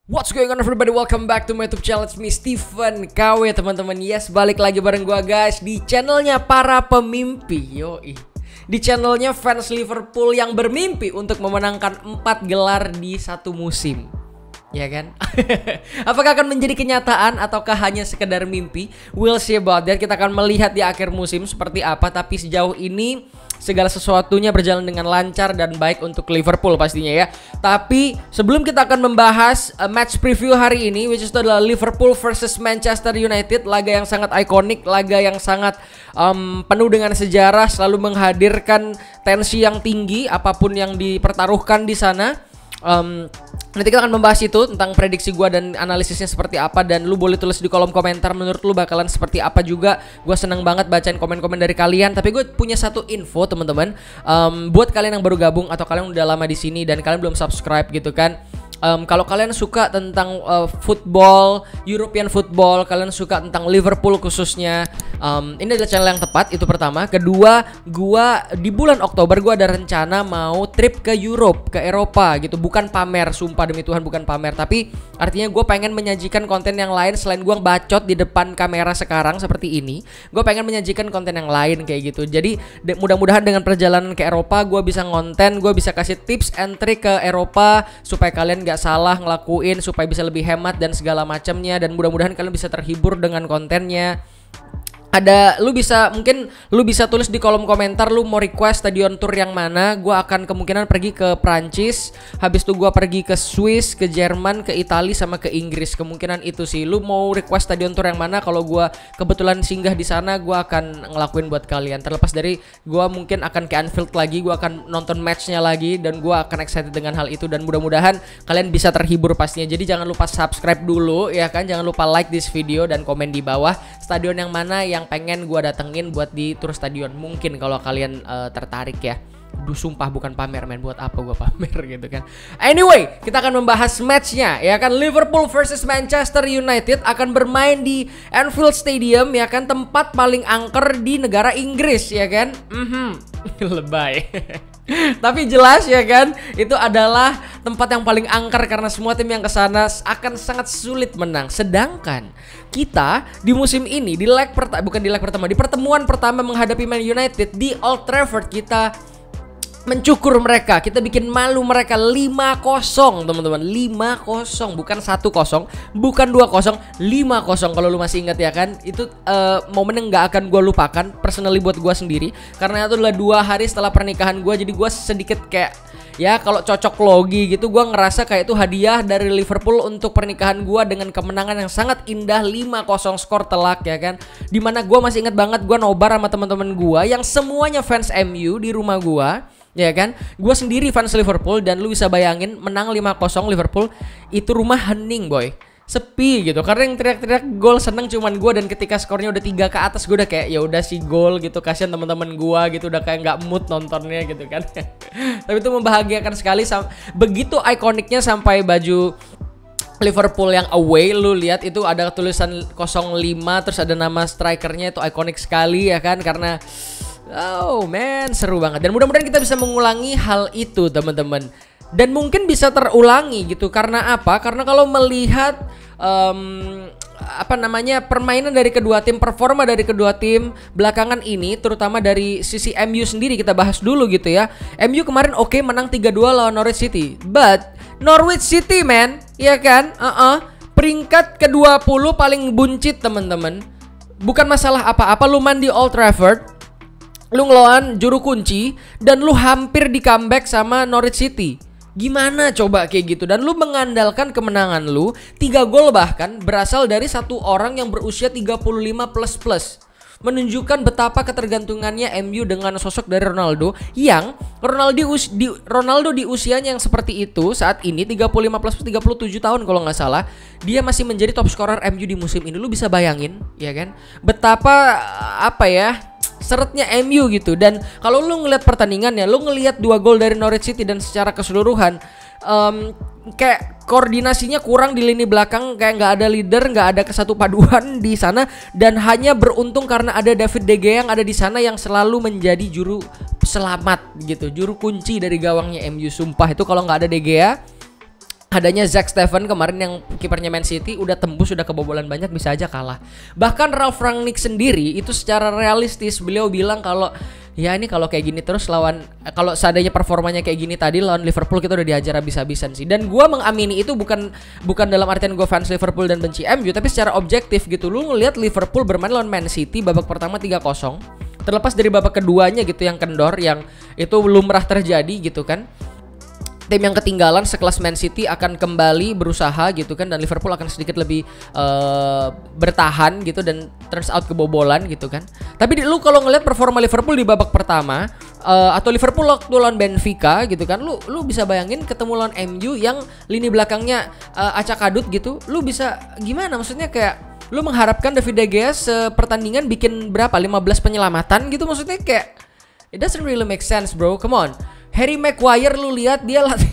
What's going on everybody, welcome back to my YouTube channel, it's me Steven KW teman-teman. Yes, balik lagi bareng gua guys di channelnya para pemimpi. Yoi, di channelnya fans Liverpool yang bermimpi untuk memenangkan 4 gelar di satu musim. Ya kan? Apakah akan menjadi kenyataan ataukah hanya sekedar mimpi? We'll see about that. Kita akan melihat di akhir musim seperti apa. Tapi sejauh ini segala sesuatunya berjalan dengan lancar dan baik untuk Liverpool pastinya ya. Tapi sebelum kita akan membahas match preview hari ini, which is adalah Liverpool versus Manchester United, laga yang sangat ikonik, laga yang sangat penuh dengan sejarah, selalu menghadirkan tensi yang tinggi apapun yang dipertaruhkan di sana. Nanti kita akan membahas itu tentang prediksi gue dan analisisnya seperti apa. Dan lu boleh tulis di kolom komentar menurut lu bakalan seperti apa juga. Gue seneng banget bacain komen-komen dari kalian. Tapi gue punya satu info teman-teman, buat kalian yang baru gabung atau kalian udah lama di sini dan kalian belum subscribe gitu kan. Kalau kalian suka tentang football, European football, kalian suka tentang Liverpool khususnya, ini adalah channel yang tepat. Itu pertama. Kedua, gua di bulan Oktober gua ada rencana mau trip ke Europe, ke Eropa gitu. Bukan pamer, sumpah demi Tuhan bukan pamer. Tapi artinya gua pengen menyajikan konten yang lain selain gua bacot di depan kamera sekarang seperti ini. Gua pengen menyajikan konten yang lain kayak gitu. Jadi mudah-mudahan dengan perjalanan ke Eropa gua bisa ngonten, gua bisa kasih tips and trick ke Eropa supaya kalian gak salah ngelakuin, supaya bisa lebih hemat dan segala macamnya. Dan mudah-mudahan kalian bisa terhibur dengan kontennya. Mungkin lu bisa tulis di kolom komentar lu mau request stadion tour yang mana. Gua akan kemungkinan pergi ke Prancis, habis itu gua pergi ke Swiss, ke Jerman, ke Italia sama ke Inggris. Kemungkinan itu sih. Lu mau request stadion tour yang mana? Kalau gua kebetulan singgah di sana, gua akan ngelakuin buat kalian. Terlepas dari gua mungkin akan ke Anfield lagi, gua akan nonton matchnya lagi dan gua akan excited dengan hal itu dan mudah-mudahan kalian bisa terhibur pastinya. Jadi jangan lupa subscribe dulu ya kan. Jangan lupa like this video dan komen di bawah stadion yang mana yang pengen gue datengin buat di tour stadion. Mungkin kalau kalian tertarik ya. Duh sumpah bukan pamer men, buat apa gue pamer gitu kan. Anyway, kita akan membahas matchnya ya kan. Liverpool versus Manchester United akan bermain di Anfield Stadium ya kan, tempat paling angker di negara Inggris ya kan. Lebay. Tapi jelas ya kan, itu adalah tempat yang paling angker karena semua tim yang kesana akan sangat sulit menang. Sedangkan kita di musim ini di pertemuan pertama menghadapi Man United di Old Trafford, kita mencukur mereka, kita bikin malu mereka 5-0 teman-teman. 5-0, bukan 1-0, bukan 2-0, 5-0 kalau lu masih ingat ya kan. Itu momen yang gak akan gue lupakan personally buat gue sendiri, karena itu adalah 2 hari setelah pernikahan gue. Jadi gue sedikit kayak ya kalau cocok logi gitu, gue ngerasa kayak itu hadiah dari Liverpool untuk pernikahan gue dengan kemenangan yang sangat indah 5-0 skor telak ya kan. Dimana gue masih ingat banget gue nobar sama teman-teman gue yang semuanya fans MU di rumah gue. Ya kan, gue sendiri fans Liverpool dan lu bisa bayangin menang 5-0 Liverpool, itu rumah hening boy, sepi gitu. Karena yang teriak-teriak gol seneng cuman gue, dan ketika skornya udah 3 ke atas gue udah kayak ya udah sih gol gitu, kasihan teman-teman gue gitu, udah kayak nggak mood nontonnya gitu kan. Tapi itu membahagiakan sekali, begitu ikoniknya sampai baju Liverpool yang away lu lihat itu ada tulisan 05 terus ada nama strikernya, itu ikonik sekali ya kan. Karena oh man, seru banget. Dan mudah-mudahan kita bisa mengulangi hal itu teman-teman. Dan mungkin bisa terulangi gitu. Karena apa? Karena kalau melihat permainan dari kedua tim, performa dari kedua tim belakangan ini, terutama dari sisi MU sendiri, kita bahas dulu gitu ya. MU kemarin oke, menang 3-2 lawan Norwich City. But Norwich City man, ya kan? Peringkat ke-20 paling buncit teman-teman. Bukan masalah apa-apa lu main di Old Trafford, lu ngelawan juru kunci dan lu hampir di comeback sama Norwich City. Gimana coba kayak gitu? Dan lu mengandalkan kemenangan lu 3 gol bahkan berasal dari satu orang yang berusia 35 plus. Menunjukkan betapa ketergantungannya MU dengan sosok dari Ronaldo. Yang Ronaldo di usianya yang seperti itu saat ini 35 plus 37 tahun kalau nggak salah, dia masih menjadi top scorer MU di musim ini. Lu bisa bayangin ya kan betapa seretnya MU gitu. Dan kalau lu ngeliat pertandingannya, lu ngeliat 2 gol dari Norwich City dan secara keseluruhan kayak koordinasinya kurang di lini belakang, kayak nggak ada leader, nggak ada kesatu paduan di sana. Dan hanya beruntung karena ada David De Gea yang ada di sana yang selalu menjadi juru selamat gitu, juru kunci dari gawangnya MU. Sumpah itu kalau nggak ada De Gea, adanya Zach Steffen kemarin yang kipernya Man City udah tembus, udah kebobolan banyak, bisa aja kalah. Bahkan Ralf Rangnick sendiri itu secara realistis beliau bilang kalau ya ini kalau kayak gini terus lawan, kalau seadanya performanya kayak gini tadi lawan Liverpool kita udah dihajar habis-habisan sih. Dan gue mengamini itu bukan dalam artian gue fans Liverpool dan benci MU, tapi secara objektif gitu. Lu ngelihat Liverpool bermain lawan Man City babak pertama 3-0. Terlepas dari babak keduanya gitu yang kendor, yang itu lumrah terjadi gitu kan. Tim yang ketinggalan sekelas Man City akan kembali berusaha gitu kan, dan Liverpool akan sedikit lebih bertahan gitu, dan turns out kebobolan gitu kan. Tapi lu kalau ngelihat performa Liverpool di babak pertama atau Liverpool waktu lawan Benfica gitu kan, lu bisa bayangin ketemu lawan MU yang lini belakangnya acak adut gitu, lu bisa gimana? Maksudnya kayak lu mengharapkan David De Gea sepertandingan bikin berapa? 15 penyelamatan gitu, maksudnya kayak it doesn't really make sense, bro. Come on. Harry Maguire lu lihat dia latih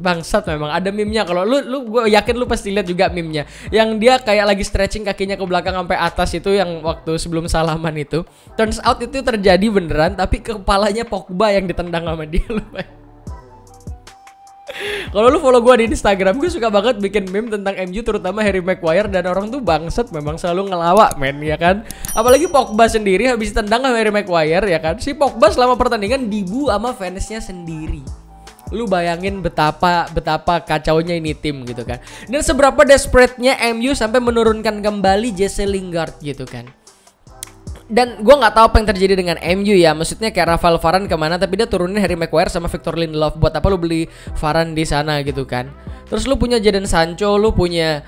bangsat memang. Ada meme-nya, kalau lu gue yakin lu pasti lihat juga meme-nya yang dia kayak lagi stretching kakinya ke belakang sampai atas, itu yang waktu sebelum salaman itu. Turns out itu terjadi beneran, tapi kepalanya Pogba yang ditendang sama dia. Lu kalau lu follow gue di Instagram, gue suka banget bikin meme tentang MU, terutama Harry Maguire, dan orang tuh bangsat memang selalu ngelawak men, ya kan. Apalagi Pogba sendiri habis tendang sama Harry Maguire, ya kan. Si Pogba selama pertandingan dibu sama fansnya sendiri. Lu bayangin betapa kacaunya ini tim gitu kan. Dan seberapa desperate-nya MU sampai menurunkan kembali Jesse Lingard gitu kan. Dan gue nggak tahu apa yang terjadi dengan MU ya, maksudnya kayak Rafael Varane kemana, tapi dia turunin Harry Maguire sama Victor Lindelof. Buat apa lu beli Varane di sana gitu kan? Terus lu punya Jadon Sancho, lu punya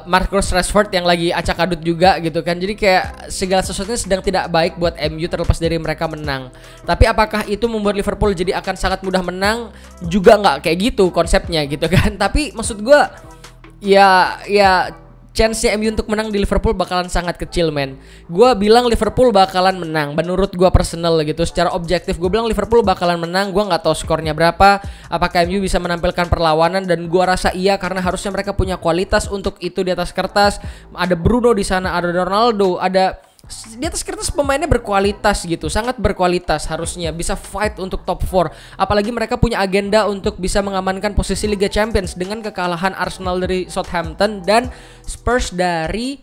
Marcus Rashford yang lagi acak adut juga gitu kan. Jadi kayak segala sesuatunya sedang tidak baik buat MU terlepas dari mereka menang. Tapi apakah itu membuat Liverpool jadi akan sangat mudah menang? Juga nggak kayak gitu konsepnya gitu kan. Tapi maksud gue ya chance-nya MU untuk menang di Liverpool bakalan sangat kecil, men. Gue bilang Liverpool bakalan menang. Menurut gue personal gitu, secara objektif gue bilang Liverpool bakalan menang. Gue nggak tahu skornya berapa. Apakah MU bisa menampilkan perlawanan? Dan gue rasa iya, karena harusnya mereka punya kualitas untuk itu di atas kertas. Ada Bruno di sana, ada Ronaldo, ada di atas kertas pemainnya berkualitas gitu, sangat berkualitas, harusnya bisa fight untuk top 4. Apalagi mereka punya agenda untuk bisa mengamankan posisi Liga Champions dengan kekalahan Arsenal dari Southampton dan Spurs dari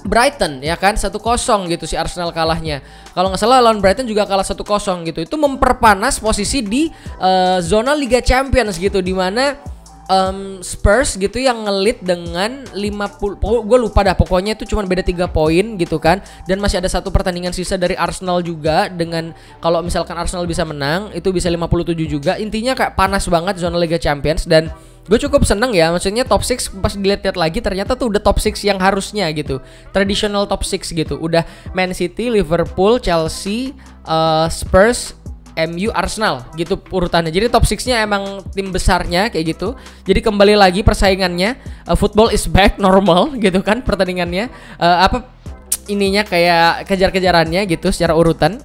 Brighton, ya kan, 1-0 gitu si Arsenal kalahnya. Kalau nggak salah lawan Brighton juga kalah 1-0 gitu. Itu memperpanas posisi di zona Liga Champions gitu, di mana Spurs gitu yang ngelit dengan 50, gue lupa dah, pokoknya itu cuma beda 3 poin gitu kan. Dan masih ada satu pertandingan sisa dari Arsenal juga, dengan kalau misalkan Arsenal bisa menang itu bisa 57 juga. Intinya kayak panas banget zona Liga Champions. Dan gue cukup seneng ya, maksudnya top 6 pas dilihat-lihat lagi ternyata tuh udah top 6 yang harusnya gitu, traditional top 6 gitu. Udah Man City, Liverpool, Chelsea, Spurs, MU, Arsenal gitu urutannya. Jadi top 6-nya emang tim besarnya kayak gitu. Jadi kembali lagi persaingannya, football is back normal gitu kan pertandingannya. Ininya kayak kejar-kejarannya gitu secara urutan.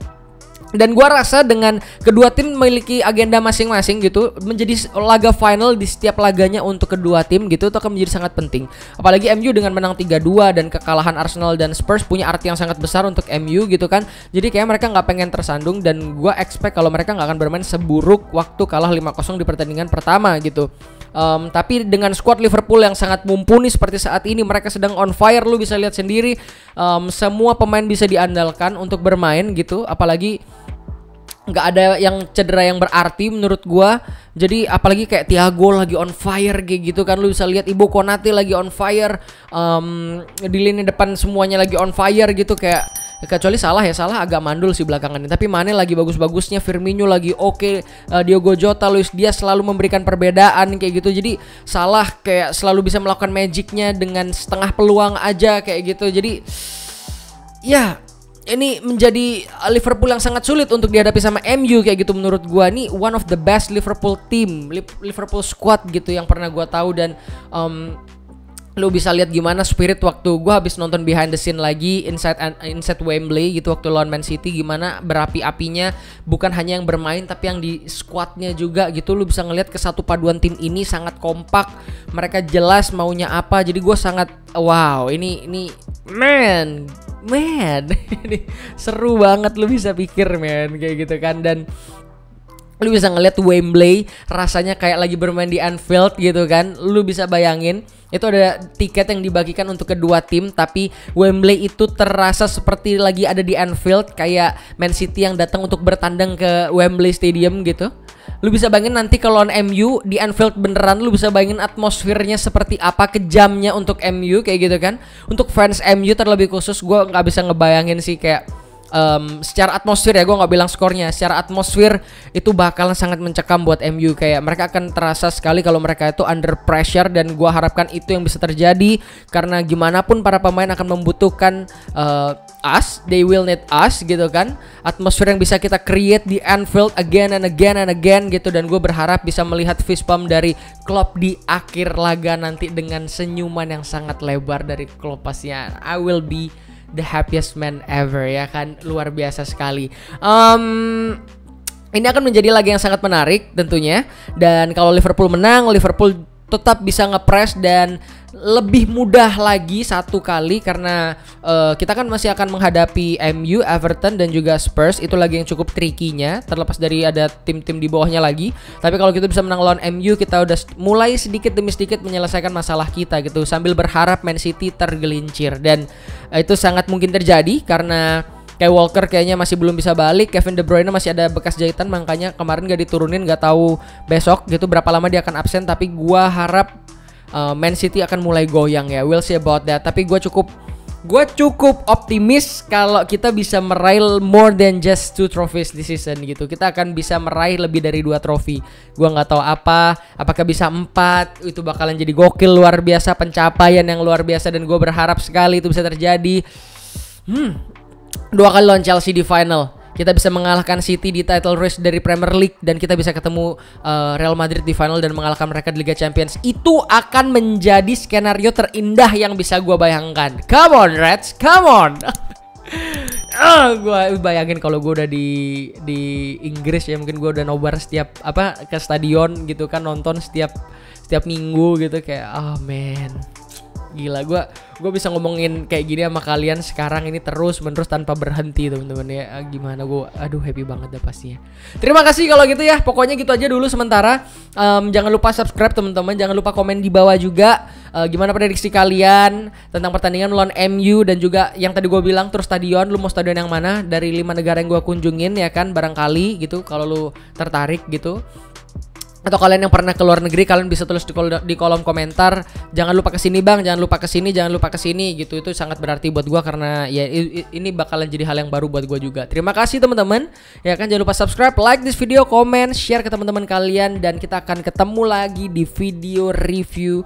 Dan gua rasa dengan kedua tim memiliki agenda masing-masing gitu, menjadi laga final di setiap laganya untuk kedua tim gitu, itu akan menjadi sangat penting. Apalagi MU dengan menang 3-2 dan kekalahan Arsenal dan Spurs punya arti yang sangat besar untuk MU gitu kan. Jadi kayak mereka nggak pengen tersandung, dan gua expect kalau mereka nggak akan bermain seburuk waktu kalah 5-0 di pertandingan pertama gitu. Tapi dengan squad Liverpool yang sangat mumpuni seperti saat ini, mereka sedang on fire, lu bisa lihat sendiri. Semua pemain bisa diandalkan untuk bermain gitu, apalagi nggak ada yang cedera yang berarti menurut gua. Jadi apalagi kayak Thiago lagi on fire kayak gitu kan, lu bisa lihat Ibu Konate lagi on fire, di lini depan semuanya lagi on fire gitu. Kayak kecuali Salah agak mandul sih belakangan ini, tapi Mane lagi bagus-bagusnya, Firmino lagi oke, Diogo Jota, Luis Diaz selalu memberikan perbedaan kayak gitu. Jadi Salah kayak selalu bisa melakukan magicnya dengan setengah peluang aja kayak gitu. Jadi ya ini menjadi Liverpool yang sangat sulit untuk dihadapi sama MU kayak gitu. Menurut gua nih one of the best Liverpool team, Liverpool squad gitu yang pernah gua tahu. Dan lu bisa lihat gimana spirit waktu gue habis nonton behind the scene lagi inside Wembley gitu waktu lawan Man City, gimana berapi-apinya bukan hanya yang bermain tapi yang di squadnya juga gitu. Lu bisa ngelihat kesatu paduan tim ini sangat kompak, mereka jelas maunya apa. Jadi gue sangat wow, ini man ini seru banget, lu bisa pikir men kayak gitu kan. Dan Lu bisa ngeliat Wembley rasanya kayak lagi bermain di Anfield gitu kan. Lu bisa bayangin itu ada tiket yang dibagikan untuk kedua tim, tapi Wembley itu terasa seperti lagi ada di Anfield, kayak Man City yang datang untuk bertandang ke Wembley Stadium gitu. Lu bisa bayangin nanti kalau lawan MU di Anfield beneran, lu bisa bayangin atmosfernya seperti apa, kejamnya untuk MU kayak gitu kan. Untuk fans MU terlebih khusus, gue nggak bisa ngebayangin sih kayak secara atmosfer ya, gue nggak bilang skornya, secara atmosfer itu bakalan sangat mencekam buat MU. Kayak mereka akan terasa sekali kalau mereka itu under pressure, dan gue harapkan itu yang bisa terjadi karena gimana pun para pemain akan membutuhkan us, they will need us gitu kan. Atmosfer yang bisa kita create di Anfield again and again and again gitu, dan gue berharap bisa melihat fist bump dari Klopp di akhir laga nanti dengan senyuman yang sangat lebar dari Klopp pastinya. I will be the happiest man ever ya kan, luar biasa sekali. Ini akan menjadi laga yang sangat menarik tentunya, dan kalau Liverpool menang, Liverpool tetap bisa ngepress dan lebih mudah lagi satu kali karena kita kan masih akan menghadapi MU, Everton dan juga Spurs. Itu lagi yang cukup tricky-nya, terlepas dari ada tim-tim di bawahnya lagi. Tapi kalau kita bisa menang lawan MU, kita udah mulai sedikit demi sedikit menyelesaikan masalah kita gitu, sambil berharap Man City tergelincir. Dan itu sangat mungkin terjadi karena kayak Walker kayaknya masih belum bisa balik, Kevin De Bruyne masih ada bekas jahitan, makanya kemarin gak diturunin, gak tahu besok gitu berapa lama dia akan absen. Tapi gua harap Man City akan mulai goyang ya, we'll see about that. Tapi gue cukup optimis kalau kita bisa meraih more than just 2 trophies this season gitu. Kita akan bisa meraih lebih dari 2 trofi. Gua nggak tahu apakah bisa 4, itu bakalan jadi gokil, luar biasa, pencapaian yang luar biasa, dan gue berharap sekali itu bisa terjadi. 2 kali lawan Chelsea di final, kita bisa mengalahkan City di title race dari Premier League, dan kita bisa ketemu Real Madrid di final dan mengalahkan mereka di Liga Champions. Itu akan menjadi skenario terindah yang bisa gue bayangkan. Come on Reds, come on. Gue bayangin kalau gue udah di Inggris ya, mungkin gue udah nobar setiap ke stadion gitu kan, nonton setiap minggu gitu, kayak man. Gila, gue bisa ngomongin kayak gini sama kalian sekarang ini terus menerus tanpa berhenti teman-teman ya. Gimana gue, aduh happy banget dah pastinya. Terima kasih kalau gitu ya. Pokoknya gitu aja dulu sementara. Jangan lupa subscribe teman-teman. Jangan lupa komen di bawah juga. Gimana prediksi kalian tentang pertandingan melawan MU, dan juga yang tadi gue bilang tur stadion. Lu mau stadion yang mana dari 5 negara yang gue kunjungin ya kan, barangkali gitu kalau lu tertarik gitu. Atau kalian yang pernah ke luar negeri, kalian bisa tulis di kolom komentar. Jangan lupa kesini bang, jangan lupa kesini, jangan lupa kesini gitu. Itu sangat berarti buat gue karena ya ini bakalan jadi hal yang baru buat gue juga. Terima kasih teman-teman. Ya kan, jangan lupa subscribe, like this video, comment, share ke teman-teman kalian, dan kita akan ketemu lagi di video review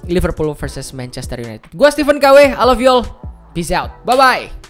Liverpool versus Manchester United. Gue Stephen KW, I love you all. Peace out. Bye bye.